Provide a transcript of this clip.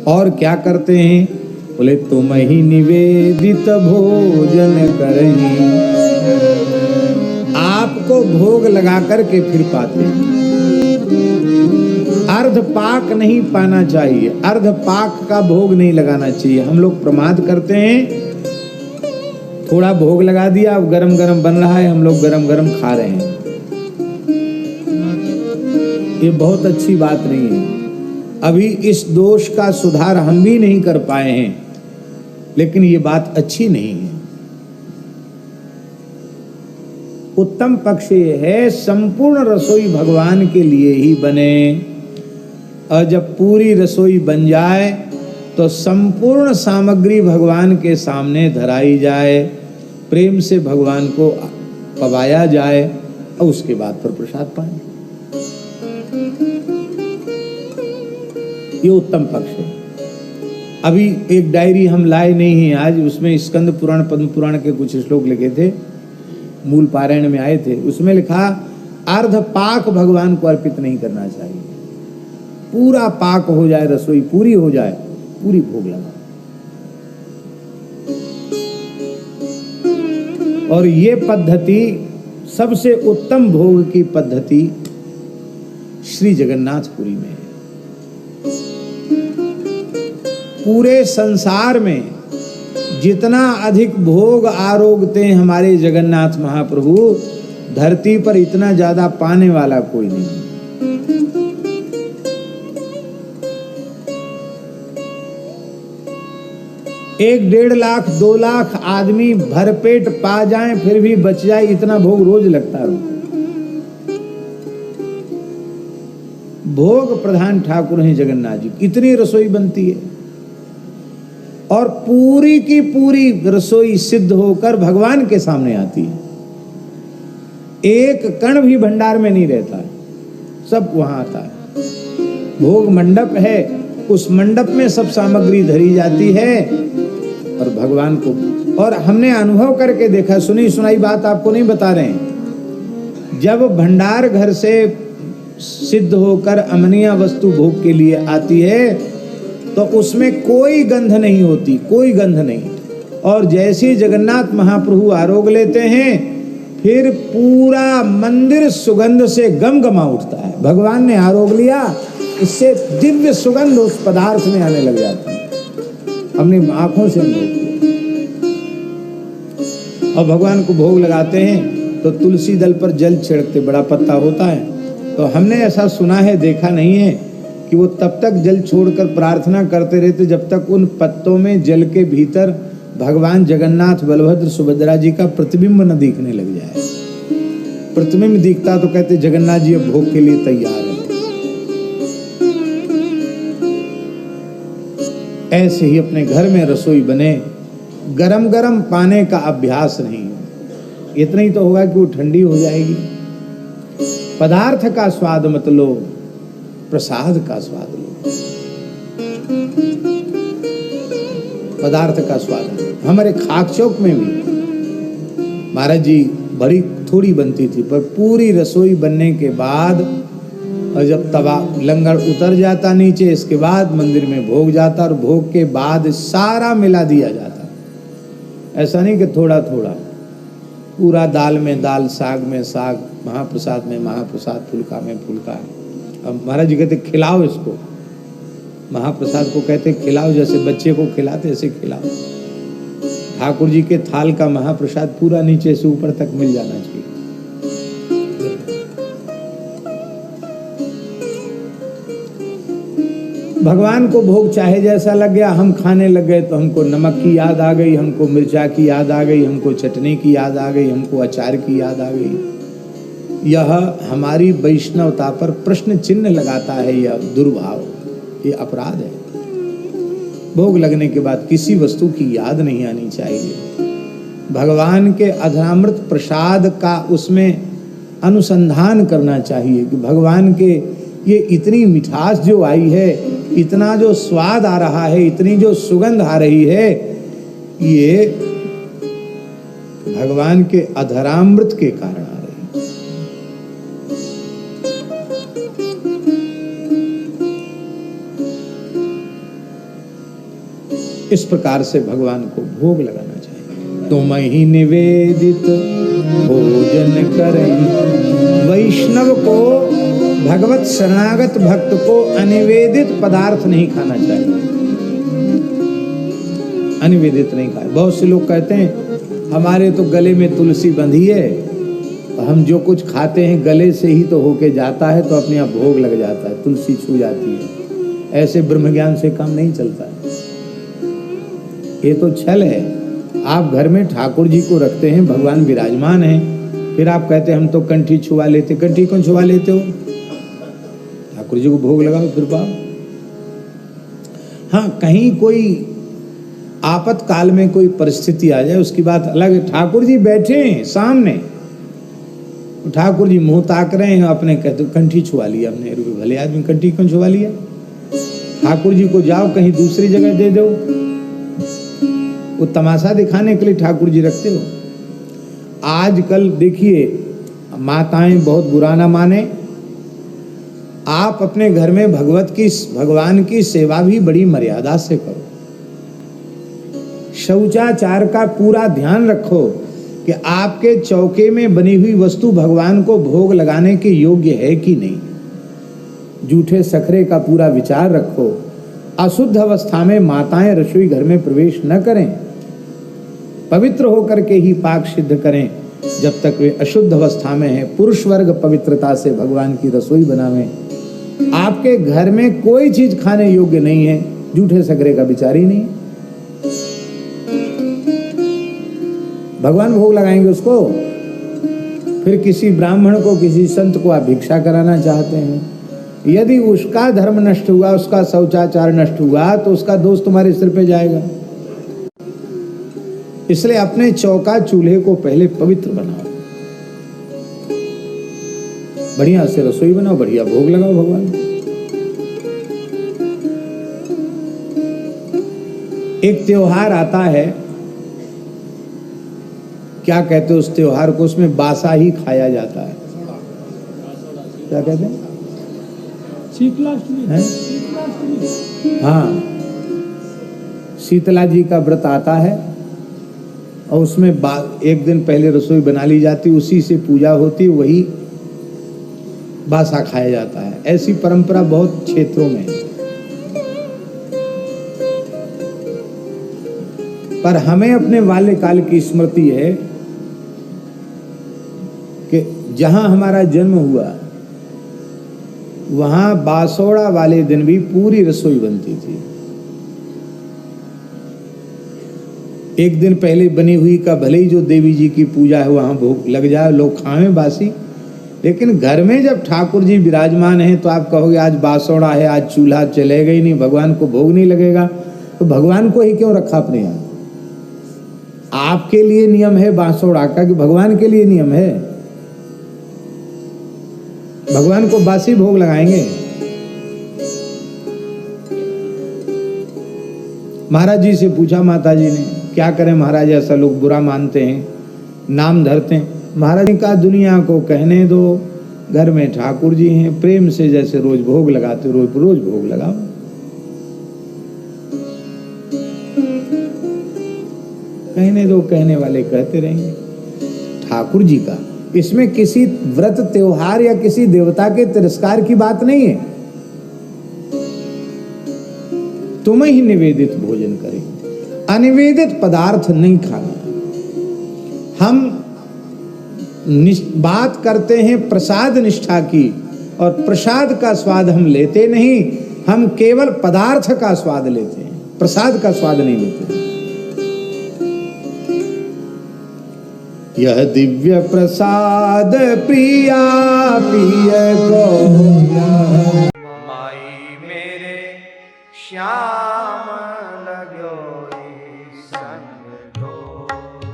और क्या करते हैं? बोले तुम ही निवेदित भोजन करही, आपको भोग लगा करके फिर पाते हैं। अर्ध पाक नहीं पाना चाहिए, अर्ध पाक का भोग नहीं लगाना चाहिए। हम लोग प्रमाद करते हैं, थोड़ा भोग लगा दिया, अब गरम गरम बन रहा है, हम लोग गरम गरम खा रहे हैं। ये बहुत अच्छी बात नहीं है। अभी इस दोष का सुधार हम भी नहीं कर पाए हैं, लेकिन ये बात अच्छी नहीं है। उत्तम पक्ष ये है संपूर्ण रसोई भगवान के लिए ही बने, और जब पूरी रसोई बन जाए तो संपूर्ण सामग्री भगवान के सामने धराई जाए, प्रेम से भगवान को पवाया जाए और उसके बाद फिर प्रसाद पाए। ये उत्तम पक्ष है। अभी एक डायरी हम लाए नहीं हैं आज, उसमें स्कंद पुराण पद्म पुराण के कुछ श्लोक लिखे थे, मूल पारायण में आए थे। उसमें लिखा अर्ध पाक भगवान को अर्पित नहीं करना चाहिए, पूरा पाक हो जाए, रसोई पूरी हो जाए, पूरी भोग लगा। और ये पद्धति सबसे उत्तम भोग की पद्धति श्री जगन्नाथपुरी में है। पूरे संसार में जितना अधिक भोग आरोगते हैं हमारे जगन्नाथ महाप्रभु, धरती पर इतना ज्यादा पाने वाला कोई नहीं। एक 1.5 लाख 2 लाख आदमी भरपेट पा जाएं फिर भी बच जाए, इतना भोग रोज लगता है। भोग प्रधान ठाकुर हैं जगन्नाथ जी, इतनी रसोई बनती है और पूरी की पूरी रसोई सिद्ध होकर भगवान के सामने आती है। एक कण भी भंडार में नहीं रहता है, सब वहां आता है। भोग मंडप है, उस मंडप में सब सामग्री धरी जाती है और भगवान को। और हमने अनुभव करके देखा, सुनी सुनाई बात आपको नहीं बता रहे हैं। जब भंडार घर से सिद्ध होकर अमनिया वस्तु भोग के लिए आती है तो उसमें कोई गंध नहीं होती, कोई गंध नहीं। और जैसे जगन्नाथ महाप्रभु आरोग लेते हैं फिर पूरा मंदिर सुगंध से गमगमा उठता है। भगवान ने आरोग लिया, इससे दिव्य सुगंध उस पदार्थ में आने लग जाती है। हमने आंखों से अनुभव किया। और भगवान को भोग लगाते हैं तो तुलसी दल पर जल छिड़कते, बड़ा पत्ता होता है, तो हमने ऐसा सुना है, देखा नहीं है कि वो तब तक जल छोड़कर प्रार्थना करते रहते जब तक उन पत्तों में जल के भीतर भगवान जगन्नाथ बलभद्र सुभद्रा जी का प्रतिबिंब न दिखने लग जाए। प्रतिबिंब दिखता तो कहते जगन्नाथ जी अब भोग के लिए तैयार है। ऐसे ही अपने घर में रसोई बने, गरम गरम पाने का अभ्यास नहीं। इतना ही तो होगा कि वो ठंडी हो जाएगी। पदार्थ का स्वाद मत लो, प्रसाद का स्वाद लो। पदार्थ का स्वाद। हमारे खाक चौक में भी महाराज जी बड़ी थोड़ी बनती थी, पर पूरी रसोई बनने के बाद और जब तवा लंगर उतर जाता नीचे, इसके बाद मंदिर में भोग जाता और भोग के बाद सारा मिला दिया जाता। ऐसा नहीं कि थोड़ा थोड़ा, पूरा दाल में दाल, साग में साग, महाप्रसाद में महाप्रसाद, फुल्का में फुल्का। अब महाराज जी कहते खिलाओ इसको, महाप्रसाद को कहते खिलाओ, जैसे बच्चे को खिलाते ऐसे खिलाओ। ठाकुर जी के थाल का महाप्रसाद पूरा नीचे से ऊपर तक मिल जाना चाहिए। भगवान को भोग चाहे जैसा लग गया, हम खाने लग गए तो हमको नमक की याद आ गई, हमको मिर्चा की याद आ गई, हमको चटनी की याद आ गई, हमको अचार की याद आ गई। यह हमारी वैष्णवता पर प्रश्न चिन्ह लगाता है। यह दुर्भाव, ये अपराध है। भोग लगने के बाद किसी वस्तु की याद नहीं आनी चाहिए। भगवान के अधरामृत प्रसाद का उसमें अनुसंधान करना चाहिए कि भगवान के ये इतनी मिठास जो आई है, इतना जो स्वाद आ रहा है, इतनी जो सुगंध आ रही है, ये भगवान के अधरामृत के कारण आ रही है। इस प्रकार से भगवान को भोग लगाना चाहिए। तुम ही निवेदित भोजन करें। वैष्णव को, भगवत शरणागत भक्त को अनिवेदित पदार्थ नहीं खाना चाहिए। अनिवेदित नहीं खाए। बहुत से लोग कहते हैं हमारे तो गले में तुलसी बंधी है, हम जो कुछ खाते हैं गले से ही तो होके जाता है, तो अपने आप भोग लग जाता है, तुलसी छू जाती है। ऐसे ब्रह्म ज्ञान से काम नहीं चलता है, ये तो छल है। आप घर में ठाकुर जी को रखते हैं, भगवान विराजमान हैं, फिर आप कहते हैं हम तो कंठी छुआ लेते। कंठी क्यों छुआ लेते हो? ठाकुर जी को भोग लगाओ फिर पाओ। हाँ, कहीं कोई आपातकाल में कोई परिस्थिति आ जाए उसकी बात अलग है। ठाकुर जी बैठे हैं सामने, ठाकुर जी मुंह ताक रहे हैं, अपने कहते कंठी छुआ लिया हमने। भले आदमी कंठी क्यों छुआ लिया? ठाकुर जी को जाओ कहीं दूसरी जगह दे दो। वो तमाशा दिखाने के लिए ठाकुर जी रखते हो। आजकल देखिए, माताएं बहुत बुरा ना माने, आप अपने घर में भगवान की सेवा भी बड़ी मर्यादा से करो। शौचाचार का पूरा ध्यान रखो कि आपके चौके में बनी हुई वस्तु भगवान को भोग लगाने के योग्य है कि नहीं। जूठे सखरे का पूरा विचार रखो। अशुद्ध अवस्था में माताएं रसोई घर में प्रवेश न करें, पवित्र होकर के ही पाक सिद्ध करें। जब तक वे अशुद्ध अवस्था में हैं, पुरुष वर्ग पवित्रता से भगवान की रसोई बनावें। आपके घर में कोई चीज खाने योग्य नहीं है, जूठे सखरे का विचार ही नहीं। भगवान भोग लगाएंगे उसको। फिर किसी ब्राह्मण को, किसी संत को आप भिक्षा कराना चाहते हैं, यदि उसका धर्म नष्ट हुआ, उसका शौचाचार नष्ट हुआ, तो उसका दोष तुम्हारे सिर पे जाएगा। इसलिए अपने चौका चूल्हे को पहले पवित्र बनाओ, बढ़िया से रसोई बनाओ, बढ़िया भोग लगाओ भगवान। एक त्योहार आता है, क्या कहते हैं उस त्योहार को? उसमें बासा ही खाया जाता है। क्या कहते हैं? शीतलाष्टमी है। हाँ, शीतला जी का व्रत आता है और उसमें एक दिन पहले रसोई बना ली जाती, उसी से पूजा होती, वही बासा खाया जाता है। ऐसी परंपरा बहुत क्षेत्रों में है। पर हमें अपने बाल्यकाल की स्मृति है कि जहां हमारा जन्म हुआ वहां बासोड़ा वाले दिन भी पूरी रसोई बनती थी। एक दिन पहले बनी हुई का भले ही जो देवी जी की पूजा है वहां भोग लग जाए, लोग खाएं बासी, लेकिन घर में जब ठाकुर जी विराजमान हैं तो आप कहोगे आज बासोड़ा है, आज चूल्हा चलेगा ही नहीं, भगवान को भोग नहीं लगेगा। तो भगवान को ही क्यों रखा अपने यहाँ? आपके लिए नियम है बासोड़ा का कि भगवान के लिए नियम है? भगवान को बासी भोग लगाएंगे? महाराज जी से पूछा माता जी ने, क्या करें महाराज, ऐसा लोग बुरा मानते हैं, नाम धरते हैं। महाराज ने कहा दुनिया को कहने दो, घर में ठाकुर जी हैं, प्रेम से जैसे रोज भोग लगाते रोज रोज भोग लगाओ। कहने दो, कहने वाले कहते रहेंगे। ठाकुर जी का इसमें किसी व्रत त्योहार या किसी देवता के तिरस्कार की बात नहीं है। तुम ही निवेदित भोजन करें, अनिवेदित पदार्थ नहीं खाना। हम बात करते हैं प्रसाद निष्ठा की, और प्रसाद का स्वाद हम लेते नहीं, हम केवल पदार्थ का स्वाद लेते हैं, प्रसाद का स्वाद नहीं लेते। यह दिव्य प्रसाद प्रिया प्रिय को